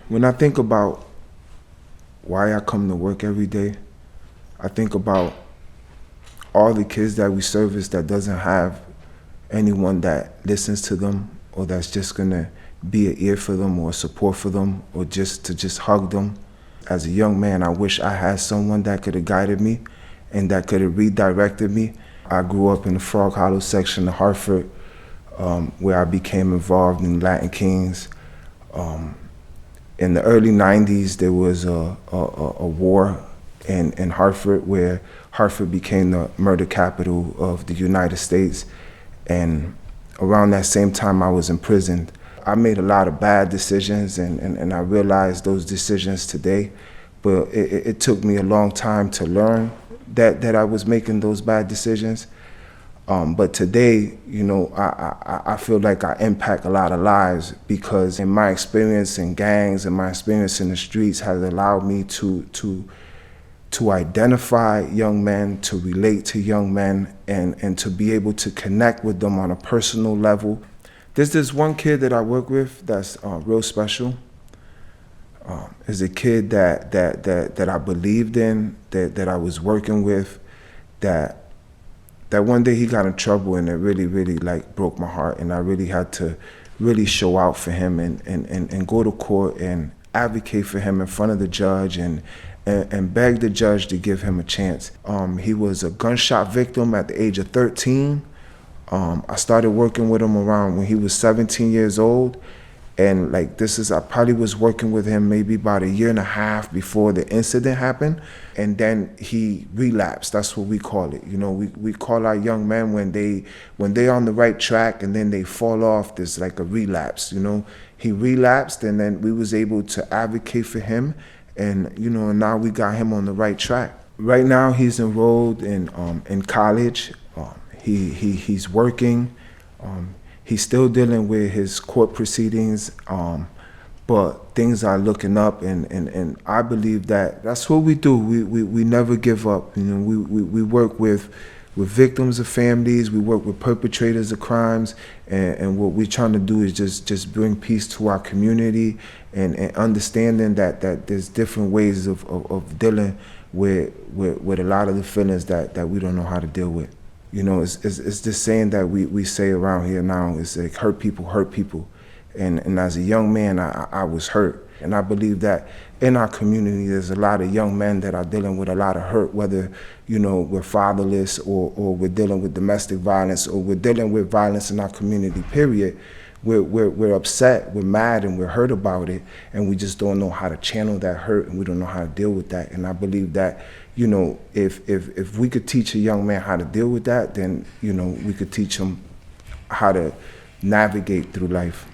When I think about why I come to work every day, I think about all the kids that we service that doesn't have anyone that listens to them or that's just gonna be an ear for them or support for them or just hug them. As a young man, I wish I had someone that could have guided me and that could have redirected me. I grew up in the Frog Hollow section of Hartford, where I became involved in Latin Kings. In the early 90s, there was a war in Hartford where Hartford became the murder capital of the United States. And around that same time, I was imprisoned. I made a lot of bad decisions, and I realized those decisions today. But it took me a long time to learn that I was making those bad decisions. But today, I feel like I impact a lot of lives because in my experience in gangs and my experience in the streets has allowed me to identify young men, to relate to young men, and to be able to connect with them on a personal level. There's this one kid that I work with that's real special. Is a kid that I believed in, that I was working with, that one day he got in trouble, and it really like broke my heart, and I really had to really show out for him and go to court and advocate for him in front of the judge and beg the judge to give him a chance. He was a gunshot victim at the age of 13. I started working with him around when he was 17 years old. And I probably was working with him maybe about a year and a half before the incident happened. And then he relapsed. That's what we call it. We call our young men when they're on the right track and then they fall off, there's like a relapse, He relapsed, and then we was able to advocate for him. And, and now we got him on the right track. Right now he's enrolled in college. He's working. He's still dealing with his court proceedings, but things are looking up, and I believe that's what we do. We never give up. We work with victims of families, we work with perpetrators of crimes, and what we're trying to do is just bring peace to our community and understanding that there's different ways of dealing with a lot of the feelings that we don't know how to deal with. It's this saying that we say around here now. It's like hurt people. And as a young man, I was hurt. And I believe that in our community, there's a lot of young men that are dealing with a lot of hurt, whether, we're fatherless or we're dealing with domestic violence or we're dealing with violence in our community, period. We're upset, we're mad, and we're hurt about it, and we just don't know how to channel that hurt, and we don't know how to deal with that. And I believe that, if we could teach a young man how to deal with that, then, we could teach him how to navigate through life.